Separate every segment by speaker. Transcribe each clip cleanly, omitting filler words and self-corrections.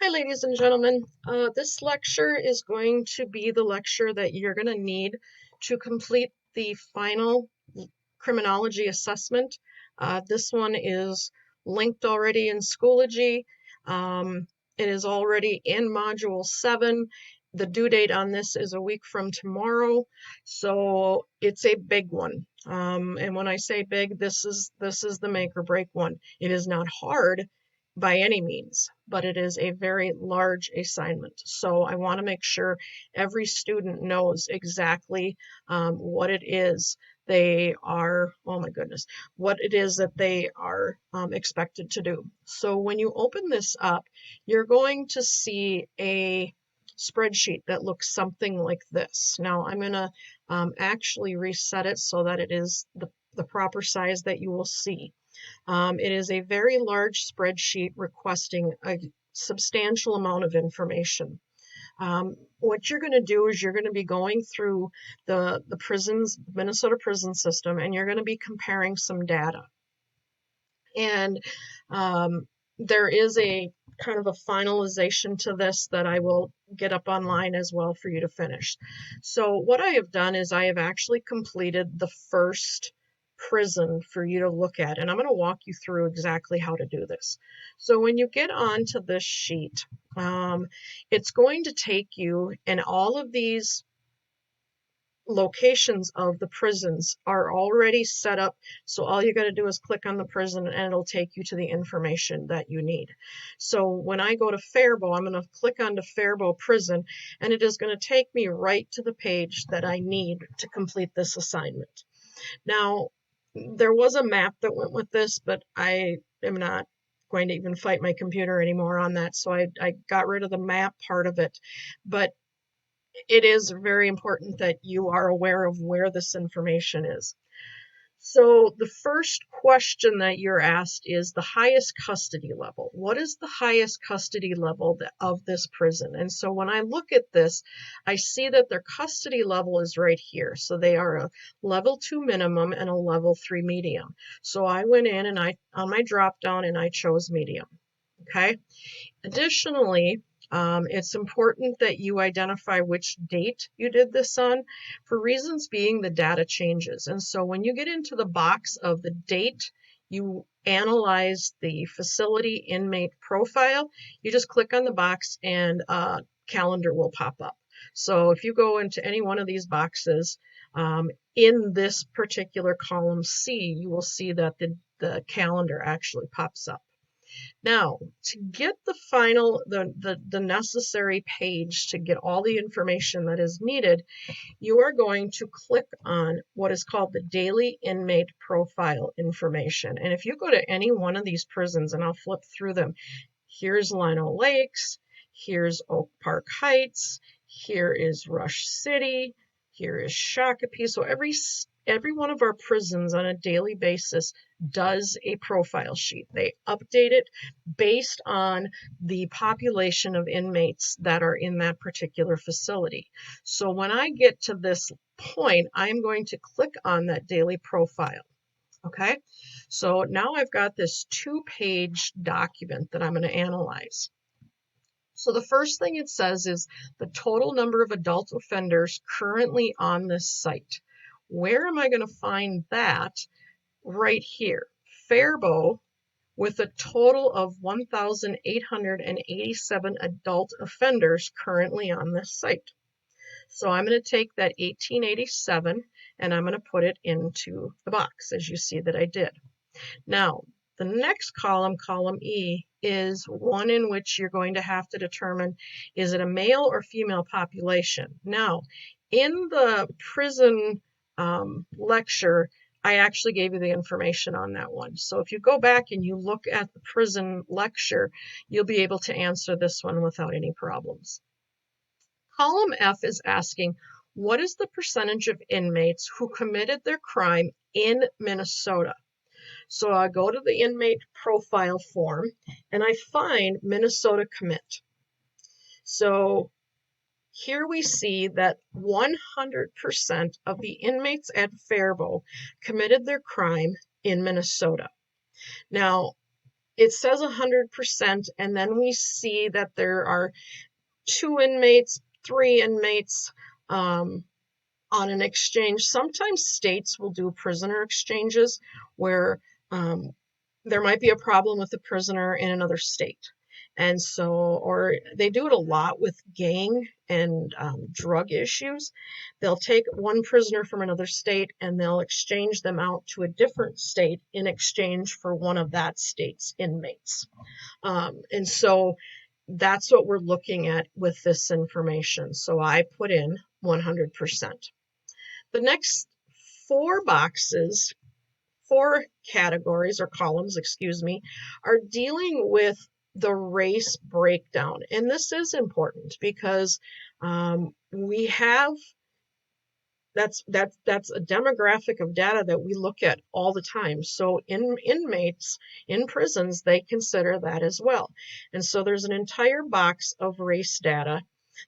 Speaker 1: Hi, ladies and gentlemen. This lecture is going to be the lecture that you're going to need to complete the final criminology assessment. This one is linked already in Schoology. It is already in Module 7. The due date on this is a week from tomorrow, so it's a big one. And when I say big, this is the make or break one. It is not hard by any means, but it is a very large assignment. So I want to make sure every student knows exactly what it is they are, oh my goodness, what it is that they are expected to do. So when you open this up, you're going to see a spreadsheet that looks something like this. Now I'm going to actually reset it so that it is the proper size that you will see. It is a very large spreadsheet requesting a substantial amount of information. What you're going to do is you're going to be going through the prisons, Minnesota prison system, and you're going to be comparing some data. And there is a kind of a finalization to this that I will get up online as well for you to finish. So what I have done is I have actually completed the first prison for you to look at, and I'm going to walk you through exactly how to do this. So when you get onto this sheet, it's going to take you, and all of these locations of the prisons are already set up. So all you got to do is click on the prison and it'll take you to the information that you need. So when I go to Faribault, I'm going to click on the Faribault prison and it is going to take me right to the page that I need to complete this assignment. Now, there was a map that went with this, but I am not going to even fight my computer anymore on that. So I got rid of the map part of it. But it is very important that you are aware of where this information is. So the first question that you're asked is the highest custody level. What is the highest custody level of this prison? And so when I look at this, I see that their custody level is right here. So they are a level 2 minimum and a level 3 medium. So I went in and on my drop down and I chose medium. Okay. Additionally, it's important that you identify which date you did this on, for reasons being the data changes. And so when you get into the box of the date you analyze the facility inmate profile, you just click on the box and a calendar will pop up. So if you go into any one of these boxes, in this particular column C, you will see that the calendar actually pops up. Now, to get the necessary page to get all the information that is needed, you are going to click on what is called the daily inmate profile information. And if you go to any one of these prisons, and I'll flip through them, here's Lino Lakes, here's Oak Park Heights, here is Rush City, here is Shakopee. So every one of our prisons on a daily basis does a profile sheet. They update it based on the population of inmates that are in that particular facility. So when I get to this point, I'm going to click on that daily profile. Okay, so now I've got this 2-page document that I'm going to analyze. So the first thing it says is the total number of adult offenders currently on this site. Where am I going to find that? Right here. Faribault, with a total of 1,887 adult offenders currently on this site. So I'm going to take that 1887 and I'm going to put it into the box, as you see that I did. Now, the next column, column E, is one in which you're going to have to determine, is it a male or female population? Now, in the prison lecture, I actually gave you the information on that one. So if you go back and you look at the prison lecture, you'll be able to answer this one without any problems. Column F is asking, what is the percentage of inmates who committed their crime in Minnesota? So I go to the inmate profile form and I find Minnesota commit. So here we see that 100% of the inmates at Faribault committed their crime in Minnesota. Now, it says 100%, and then we see that there are 2 inmates, 3 inmates on an exchange. Sometimes states will do prisoner exchanges where there might be a problem with the prisoner in another state. And so, or they do it a lot with gang and drug issues. They'll take one prisoner from another state and they'll exchange them out to a different state in exchange for one of that state's inmates. And so that's what we're looking at with this information. So I put in 100%. The next 4 boxes, 4 categories or columns, excuse me, are dealing with the race breakdown. And this is important because we have, that's a demographic of data that we look at all the time. So inmates in prisons, they consider that as well. And so there's an entire box of race data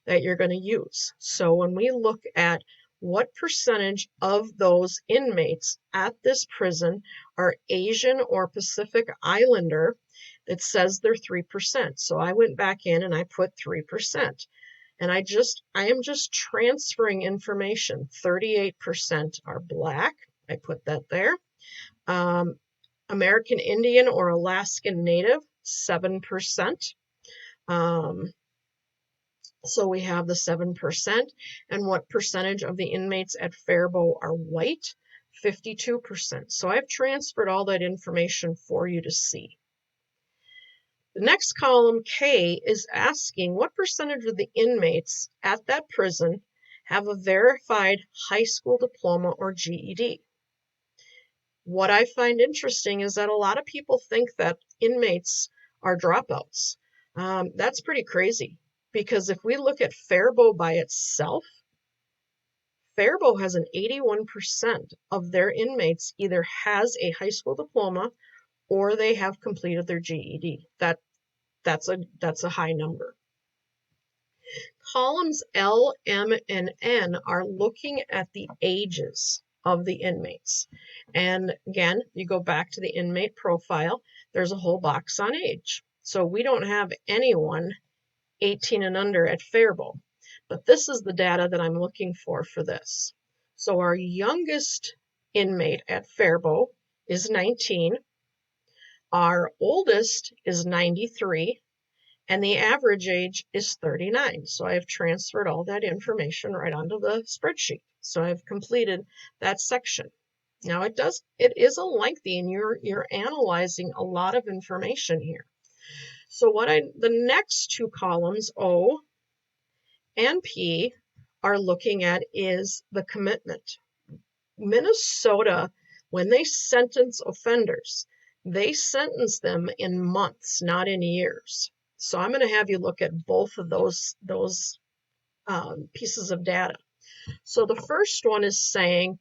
Speaker 1: that you're going to use. So when we look at what percentage of those inmates at this prison are Asian or Pacific Islander, it says they're 3%. So I went back in and I put 3%. And I am just transferring information. 38% are Black. I put that there. American Indian or Alaskan Native, 7%. So we have the 7%. And what percentage of the inmates at Faribault are white? 52%. So I've transferred all that information for you to see. The next column, K, is asking what percentage of the inmates at that prison have a verified high school diploma or GED. What I find interesting is that a lot of people think that inmates are dropouts. That's pretty crazy. Because if we look at Faribault by itself, Faribault has an 81% of their inmates either has a high school diploma or they have completed their GED. That's a high number. Columns L, M, and N are looking at the ages of the inmates. And again, you go back to the inmate profile, there's a whole box on age. So we don't have anyone 18 and under at Faribault. But this is the data that I'm looking for this. So our youngest inmate at Faribault is 19. Our oldest is 93. And the average age is 39. So I've transferred all that information right onto the spreadsheet. So I've completed that section. Now it is a lengthy, and you're analyzing a lot of information here. So the next 2 columns, O and P, are looking at is the commitment. Minnesota, when they sentence offenders, they sentence them in months, not in years. So I'm going to have you look at both of those pieces of data. So the first one is saying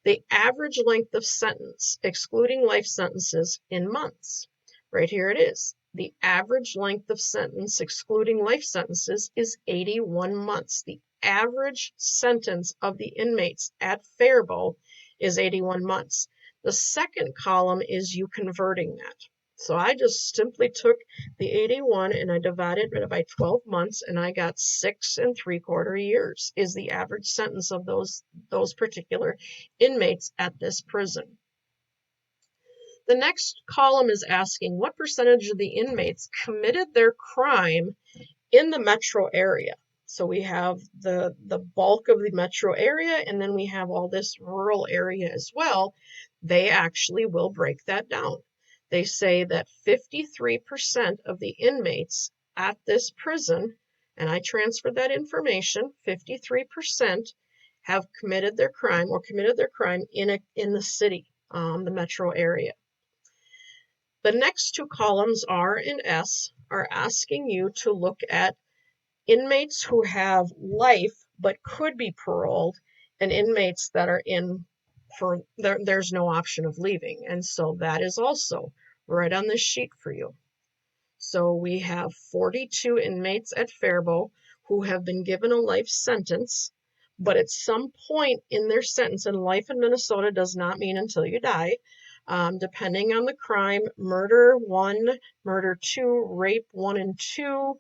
Speaker 1: the average length of sentence, excluding life sentences, in months. Right here it is. The average length of sentence, excluding life sentences, is 81 months. The average sentence of the inmates at Faribault is 81 months. The second column is you converting that. So I just simply took the 81 and I divided it by 12 months, and I got 6 3/4 years is the average sentence of those particular inmates at this prison. The next column is asking what percentage of the inmates committed their crime in the metro area. So we have the bulk of the metro area, and then we have all this rural area as well. They actually will break that down. They say that 53% of the inmates at this prison, and I transferred that information, 53% have committed their crime in the city, the metro area. The next 2 columns, R and S, are asking you to look at inmates who have life but could be paroled, and inmates that are in for there's no option of leaving. And so that is also right on this sheet for you. So we have 42 inmates at Faribault who have been given a life sentence, but at some point in their sentence, and life in Minnesota does not mean until you die, Depending on the crime, murder 1, murder 2, rape 1 and 2,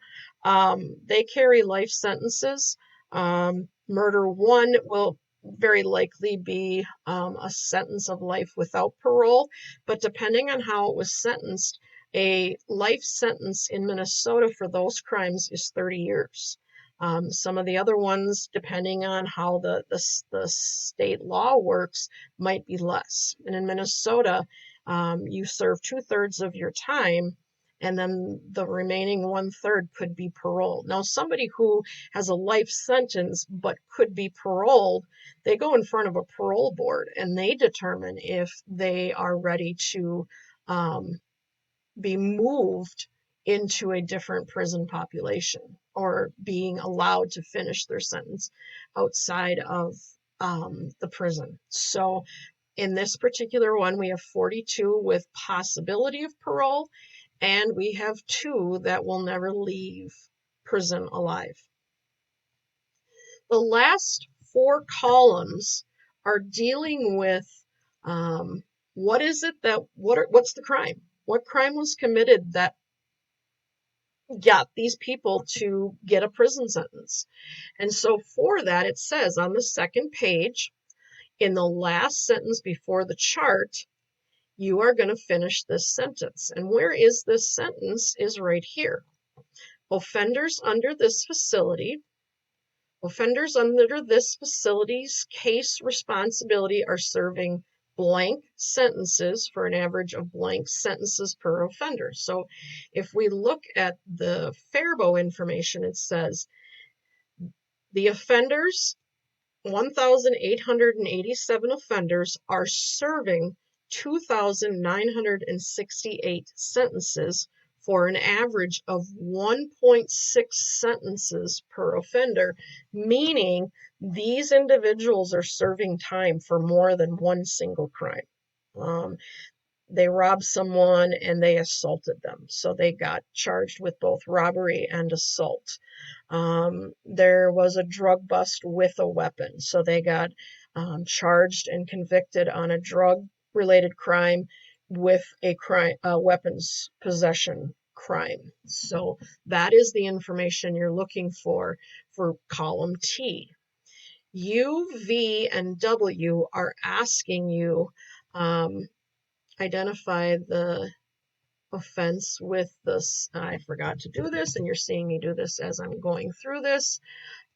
Speaker 1: they carry life sentences. Murder 1 will very likely be a sentence of life without parole, but depending on how it was sentenced, a life sentence in Minnesota for those crimes is 30 years. Some of the other ones, depending on how the state law works, might be less. And in Minnesota, you serve 2/3 of your time, and then the remaining 1/3 could be paroled. Now, somebody who has a life sentence but could be paroled, they go in front of a parole board and they determine if they are ready to be moved into a different prison population or being allowed to finish their sentence outside of the prison. So in this particular one, we have 42 with possibility of parole, and we have 2 that will never leave prison alive. The last 4 columns are dealing with what is it that, what's the crime? What crime was committed that got these people to get a prison sentence? And so for that, it says on the second page, in the last sentence before the chart, you are going to finish this sentence. And where is this sentence is right here. Offenders under this facility's case responsibility are serving blank sentences for an average of blank sentences per offender. So if we look at the Faribault information, it says the offenders, 1,887 offenders, are serving 2,968 sentences for an average of 1.6 sentences per offender, meaning these individuals are serving time for more than one single crime. They robbed someone and they assaulted them, so they got charged with both robbery and assault. There was a drug bust with a weapon, so they got charged and convicted on a drug-related crime with a weapons possession crime. So that is the information you're looking for column T. U, V, and W are asking you identify the offense with this. I forgot to do this, and you're seeing me do this as I'm going through this.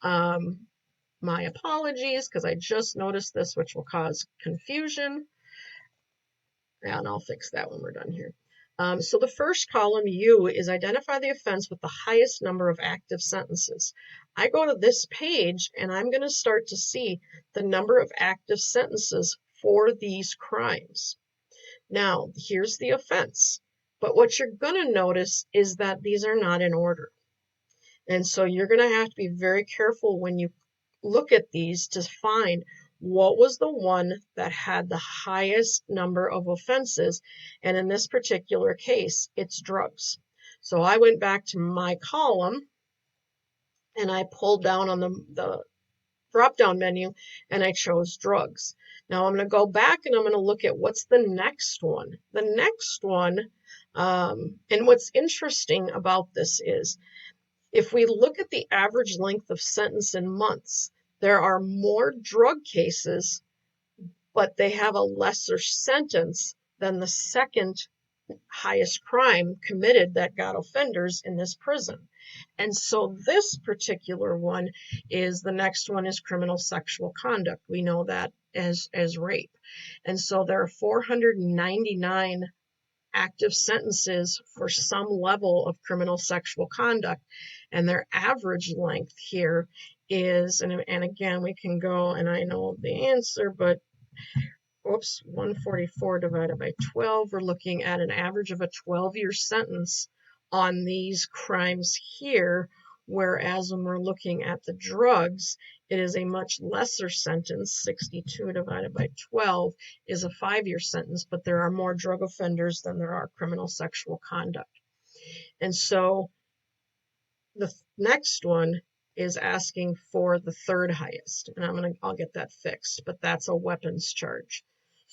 Speaker 1: My apologies, because I just noticed this, which will cause confusion. And I'll fix that when we're done here. So the first column, U, is identify the offense with the highest number of active sentences. I go to this page, and I'm going to start to see the number of active sentences for these crimes. Now, here's the offense. But what you're going to notice is that these are not in order. And so you're going to have to be very careful when you look at these to find what was the one that had the highest number of offenses. And in this particular case, it's drugs. So I went back to my column and I pulled down on the drop-down menu and I chose drugs. Now I'm going to go back and I'm going to look at what's the next one. The next one, and what's interesting about this is, if we look at the average length of sentence in months, there are more drug cases, but they have a lesser sentence than the second highest crime committed that got offenders in this prison. And so this particular one is, the next one is criminal sexual conduct. We know that as rape. And so there are 499 active sentences for some level of criminal sexual conduct. And their average length here is, and again, we can go, and I know the answer, but 144 divided by 12, we're looking at an average of a 12-year sentence on these crimes here, whereas when we're looking at the drugs, it is a much lesser sentence. 62 divided by 12 is a 5-year sentence, but there are more drug offenders than there are criminal sexual conduct. And so the next one is asking for the third highest, and I'll get that fixed, but that's a weapons charge.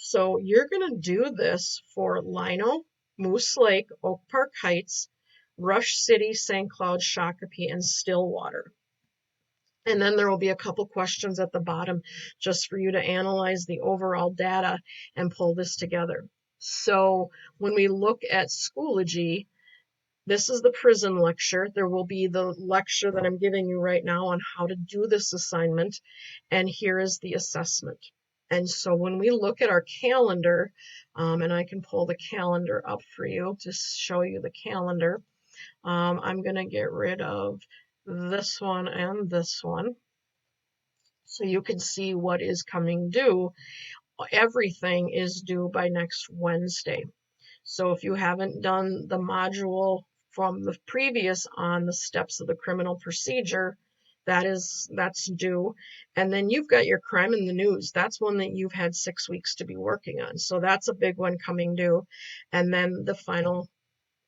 Speaker 1: So you're going to do this for Lino, Moose Lake, Oak Park Heights, Rush City, St. Cloud, Shakopee, and Stillwater. And then there will be a couple questions at the bottom just for you to analyze the overall data and pull this together. So when we look at Schoology, this is the prison lecture. There will be the lecture that I'm giving you right now on how to do this assignment. And here is the assessment. And so when we look at our calendar, and I can pull the calendar up for you to show you the calendar, I'm going to get rid of this one and this one so you can see what is coming due. Everything is due by next Wednesday. So if you haven't done the module from the previous on the steps of the criminal procedure, that's due. And then you've got your crime in the news. That's one that you've had 6 weeks to be working on. So that's a big one coming due. And then the final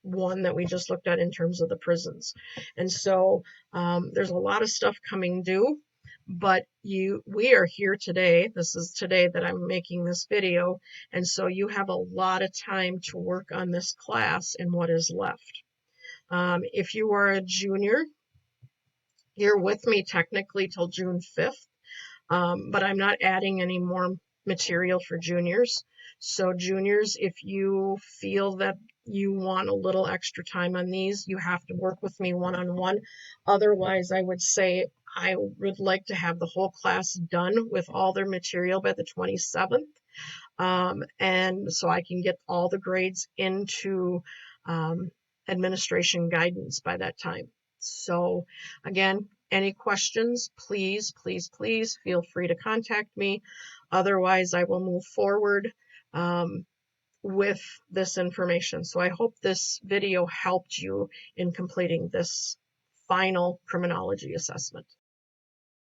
Speaker 1: one that we just looked at in terms of the prisons. And so there's a lot of stuff coming due, but we are here today. This is today that I'm making this video. And so you have a lot of time to work on this class and what is left. If you are a junior, you're with me technically till June 5th, but I'm not adding any more material for juniors. So juniors, if you feel that you want a little extra time on these, you have to work with me one-on-one. Otherwise, I would say I would like to have the whole class done with all their material by the 27th. And so I can get all the grades into administration guidance by that time. So again, any questions, please, please, please feel free to contact me. Otherwise, I will move forward with this information. So I hope this video helped you in completing this final criminology assessment.